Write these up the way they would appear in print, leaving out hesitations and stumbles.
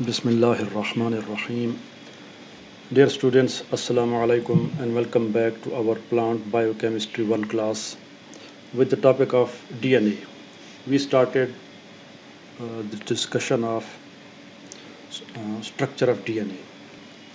Bismillahirrahmanirrahim. Dear students, Assalamu alaikum and welcome back to our Plant Biochemistry 1 class with the topic of DNA. We started the discussion of structure of DNA.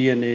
DNA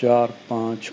4, 5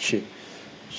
6।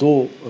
2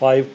5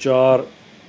4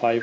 5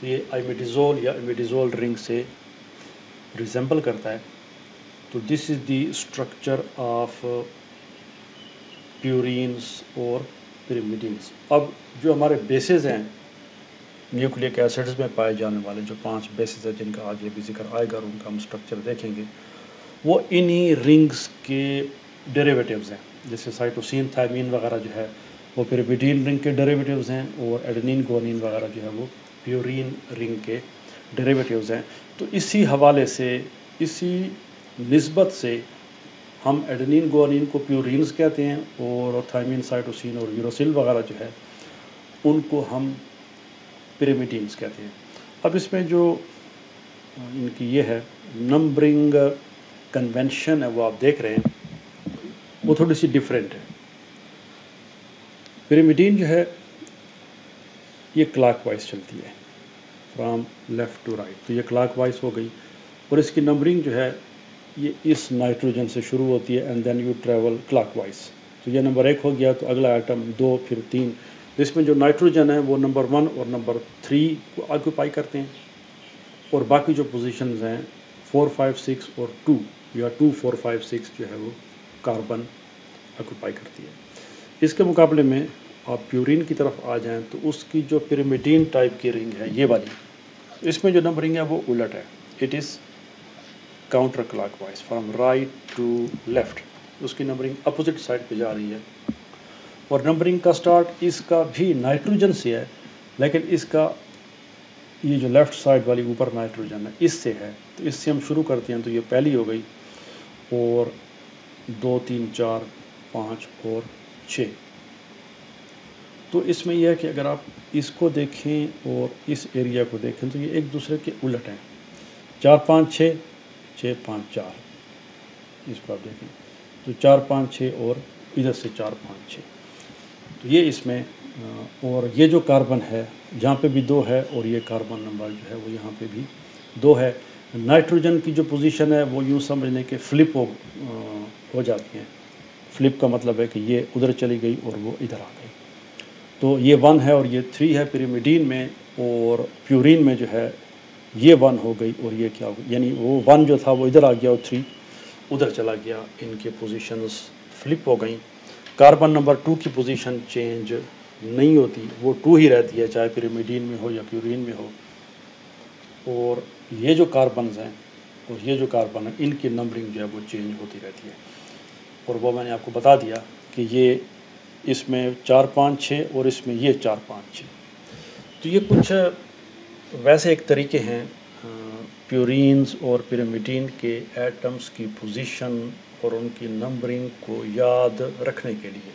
تو یہ امیڈیزول یا امیڈیزول رنگ سے resemble کرتا ہے. تو دس از the structure of پیورینز اور پیریمیڈینز. اب جو ہمارے بیسز ہیں نیوکلیک ایسڈز میں پائے جانے والے جو 5 بیسز ہیں جن کا آگے بھی ذکر آئے گا اور ان کا ہم اسٹرکچر دیکھیں گے، وہ انہی رنگز کے ڈیریویٹیوز ہیں. جیسے سائٹوسین تھائمین وغیرہ جو ہے وہ پیریمیڈین رنگ کے ڈیریویٹیوز ہیں، اور ایڈنین گوانین وغیرہ جو ہے وہ پیورین رنگ کے ڈیریویٹیوز ہیں. تو اسی حوالے سے، اسی نسبت سے ہم ایڈنین گوانین کو پیورینز کہتے ہیں، اور تھائمین، سائٹوسین اور یوروسل وغیرہ جو ہے ان کو ہم پیریمیڈینز کہتے ہیں. اب اس میں جو ان کی یہ ہے نمبرنگ کنونشن ہے وہ آپ دیکھ رہے ہیں، وہ تھوڑی سی ڈیفرنٹ ہے. پیریمیڈین جو ہے یہ کلاک وائز چلتی ہے، فرام لیفٹ ٹو رائٹ. تو یہ کلاک وائز ہو گئی، اور اس کی نمبرنگ جو ہے یہ اس نائٹروجن سے شروع ہوتی ہے، and then you travel clockwise. تو یہ نمبر 1 ہو گیا، تو اگلا آئٹم 2، پھر 3. اس میں جو نائٹروجن ہے وہ نمبر 1 اور نمبر 3 کو آکوپائی کرتے ہیں، اور باقی جو پوزیشنز ہیں 4، 5، 6 اور 2 یا 2، 4، 5، 6 جو ہے وہ کاربن آکوپائی کرتی ہے. اس کے مقابلے میں آپ پیورین کی طرف آ جائیں تو اس کی جو پیریمیڈین ٹائپ کی رنگ ہے یہ والی، اس میں جو نمبرنگ ہے وہ الٹ ہے. It is counter clockwise from right to left. اس کی نمبرنگ اپوزٹ سائڈ پہ جا رہی ہے، اور نمبرنگ کا سٹارٹ اس کا بھی نائٹروجن سے ہے، لیکن اس کا یہ جو لیفٹ سائڈ والی اوپر نائٹروجن ہے اس سے ہے. تو اس سے ہم شروع کرتے ہیں، تو یہ پہلی ہو گئی، اور 2، 3، 4، 5 اور 6. تو اس میں یہ ہے کہ اگر آپ اس کو دیکھیں اور اس ایریا کو دیکھیں تو یہ ایک دوسرے کے الٹ ہیں. 4، 5، 6، 6، 5، 4. اس کو آپ دیکھیں تو 4، 5، 6 اور ادھر سے 4، 5، 6. تو یہ اس میں، اور یہ جو کاربن ہے جہاں پہ بھی 2 ہے، اور یہ کاربن نمبر جو ہے وہ یہاں پہ بھی 2 ہے. نائٹروجن کی جو پوزیشن ہے وہ یوں سمجھنے کہ فلپ ہو جاتی ہیں. فلپ کا مطلب ہے کہ یہ ادھر چلی گئی اور وہ ادھر آ گئی. تو یہ 1 ہے اور یہ 3 ہے پیریمیڈین میں، اور پیورین میں جو ہے یہ 1 ہو گئی اور یہ کیا ہو گئی، یعنی وہ 1 جو تھا وہ ادھر آ گیا اور 3 ادھر چلا گیا. ان کے پوزیشنز فلپ ہو گئیں. کاربن نمبر 2 کی پوزیشن چینج نہیں ہوتی، وہ 2 ہی رہتی ہے، چاہے پیریمیڈین میں ہو یا پیورین میں ہو. اور یہ جو کاربنز ہیں اور یہ جو کاربن ہیں ان کی نمبرنگ جو ہے وہ چینج ہوتی رہتی ہے. اور وہ میں نے آپ کو بتا دیا کہ یہ اس میں 4، 5، 6 اور اس میں یہ 4، 5، 6. تو یہ کچھ ویسے ایک طریقے ہیں پیورینز اور پیریمیڈین کے ایٹمز کی پوزیشن اور ان کی نمبرنگ کو یاد رکھنے کے لیے.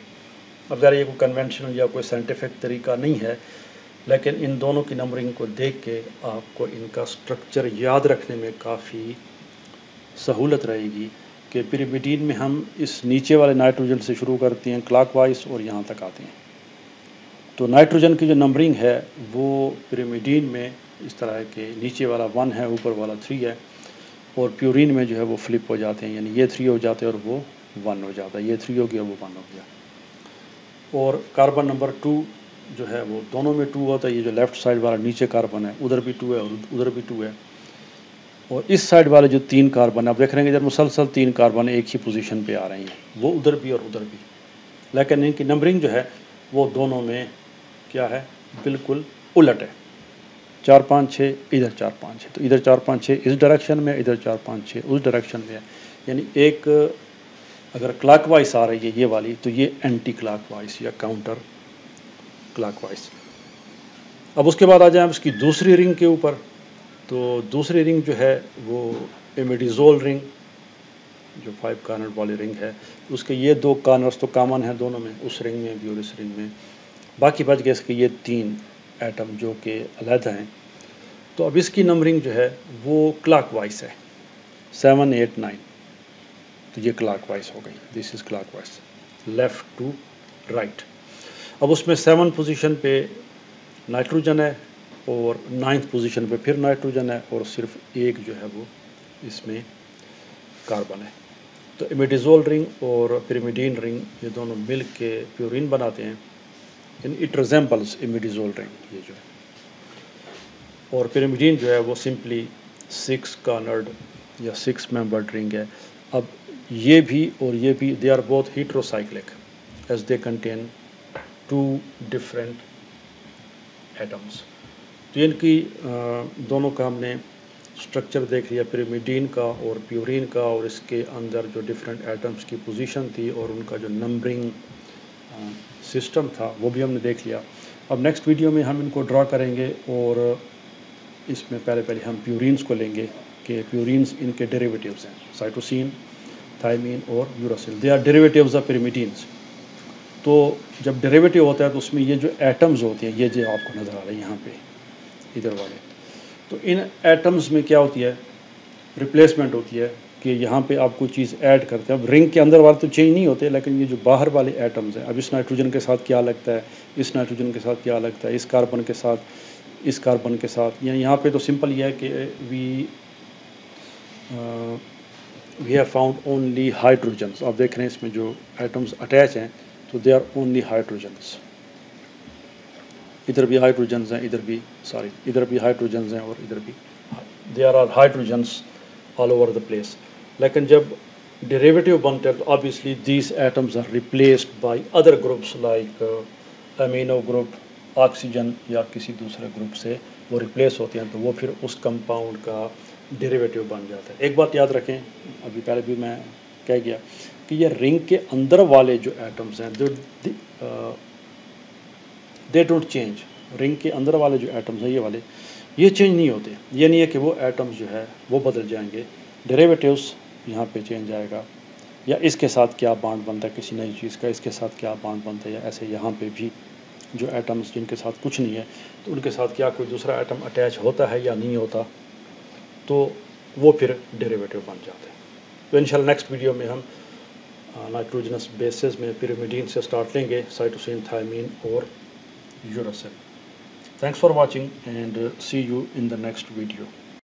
اب ذرا یہ کوئی کنونشنل یا کوئی سائنٹیفک طریقہ نہیں ہے، لیکن ان دونوں کی نمبرنگ کو دیکھ کے آپ کو ان کا سٹرکچر یاد رکھنے میں کافی سہولت رہے گی کہ پیریمیڈین میں ہم اس نیچے والے نائٹروجن سے شروع کرتے ہیں کلاک وائز اور یہاں تک آتے ہیں. تو نائٹروجن کی جو نمبرنگ ہے وہ پیریمیڈین میں اس طرح ہے کہ نیچے والا 1 ہے، اوپر والا 3 ہے، اور پیورین میں جو ہے وہ فلپ ہو جاتے ہیں، یعنی یہ 3 ہو جاتے ہیں اور وہ 1 ہو جاتا ہے. یہ 3 ہو گیا، وہ 1 ہو گیا. اور کاربن نمبر 2 جو ہے وہ دونوں میں 2 ہوتا ہے. یہ جو لیفٹ سائڈ والا نیچے کاربن ہے ادھر بھی 2 ہے اور ادھر بھی 2 ہے. اور اس سائڈ والے جو 3 کاربن آپ دیکھ رہے ہیں کہ جب مسلسل 3 کاربن ایک ہی پوزیشن پہ آ رہے ہیں، وہ ادھر بھی اور ادھر بھی، لیکن ان کی نمبرنگ جو ہے وہ دونوں میں کیا ہے، بالکل الٹ ہے. 4، 5، 6 ادھر 4، 5، 6. تو ادھر 4، 5، 6 اس ڈائریکشن میں، ادھر 4، 5، 6 اس ڈائریکشن میں ہے. یعنی ایک اگر کلاک وائز آ رہی ہے یہ والی تو یہ اینٹی کلاک وائز یا کاؤنٹر کلاک وائز. اب اس کے بعد آ جائیں اس کی دوسری رنگ کے اوپر. تو دوسری رنگ جو ہے وہ امیڈیزول رنگ، جو 5 کارنر والی رنگ ہے. اس کے یہ 2 کارنرز تو کامن ہیں دونوں میں، اس رنگ میں بھی اور اس رنگ میں. باقی بچ گئے اس کے یہ 3 ایٹم جو کہ علیحدہ ہیں. تو اب اس کی نمبرنگ جو ہے وہ کلاک وائز ہے، 7، 8، 9. تو یہ کلاک وائز ہو گئی. This is clockwise, left to right. اب اس میں 7 پوزیشن پہ نائٹروجن ہے، اور 9 پوزیشن پہ پھر نائٹروجن ہے، اور صرف ایک جو ہے وہ اس میں کاربن ہے. تو امیڈیزول رنگ اور پیریمیڈین رنگ یہ دونوں مل کے پیورین بناتے ہیں. اٹ ریزمبلز امیڈیزول رنگ. یہ جو ہے اور پیرامیڈین جو ہے وہ سمپلی 6 کارنرڈ یا 6 ممبرڈ رنگ ہے. اب یہ بھی اور یہ بھی they are both heterocyclic as they contain 2 different atoms. تو ان کی دونوں کا ہم نے اسٹرکچر دیکھ لیا پیرامیڈین کا اور پیورین کا, اور اس کے اندر جو ڈفرینٹ ایٹمس کی پوزیشن تھی اور ان کا جو نمبرنگ سسٹم تھا وہ بھی ہم نے دیکھ لیا. اب نیکسٹ ویڈیو میں ہم ان کو ڈرا کریں گے, اور اس میں پہلے ہم پیورینز کو لیں گے کہ پیورینز ان کے ڈیریویٹیوز ہیں, سائٹوسین, تھائمین اور یوراسل, دے آر ڈیریویٹیوز آف پیرامیڈینز. تو جب ڈیریویٹیو ہوتا ہے تو اس میں یہ جو ایٹمز ہوتے ہیں, یہ جو آپ کو نظر آ رہے ہیں یہاں پہ ادھر والے, تو ان ایٹمز میں کیا ہوتی ہے, ریپلیسمنٹ ہوتی ہے کہ یہاں پہ آپ کوئی چیز ایڈ کرتے ہیں. اب رنگ کے اندر والے تو چینج نہیں ہوتے, لیکن یہ جو باہر والے ایٹمز ہیں, اب اس نائٹروجن کے ساتھ کیا لگتا ہے, اس نائٹروجن کے ساتھ کیا لگتا ہے, اس کاربن کے ساتھ, اس کاربن کے ساتھ, یہاں پہ تو سمپل یہ ہے کہ وی ہیو فاؤنڈ اونلی ہائیڈروجنس. آپ دیکھ رہے ہیں اس میں جو ایٹمز اٹیچ ہیں تو دے آر اونلی ہائیڈروجنس. ادھر بھی ہائیڈروجنز ہیں, ادھر بھی ہائیڈروجنز ہیں, اور ادھر بھی they are hydrogens all over the place. لیکن جب ڈیریویٹیو بنتے ہیں تو obviously these atoms are replaced by other groups like amino group, oxygen یا کسی دوسرے گروپ سے وہ ریپلیس ہوتے ہیں, تو وہ پھر اس کمپاؤنڈ کا ڈیریویٹیو بن جاتا ہے. ایک بات یاد رکھیں, ابھی پہلے بھی میں کہہ گیا کہ یہ رنگ کے اندر والے جو ایٹمز ہیں دے ڈونٹ چینج. رنگ کے اندر والے جو ایٹمز ہیں یہ چینج نہیں ہوتے. یہ نہیں ہے کہ وہ ایٹمز جو ہے وہ بدل جائیں گے, ڈیریویٹیوز یہاں پہ چینج آئے گا, یا اس کے ساتھ کیا بانڈ بنتا ہے کسی نئی چیز کا, اس کے ساتھ کیا بانڈ بنتا ہے, یا ایسے یہاں پہ بھی جو ایٹمز جن کے ساتھ کچھ نہیں ہے تو ان کے ساتھ کیا کوئی دوسرا ایٹم اٹیچ ہوتا ہے یا نہیں ہوتا, تو وہ پھر ڈیریویٹیو بن جاتے ہیں. تو انشاءاللہ نیکسٹ ویڈیو میں ہم نائٹروجنس بیسز میں پیرامیڈین سے سٹارٹ لیں گے, سائٹوسین, تھائمین اور یوراسل. Thanks for watching and see you in the next video.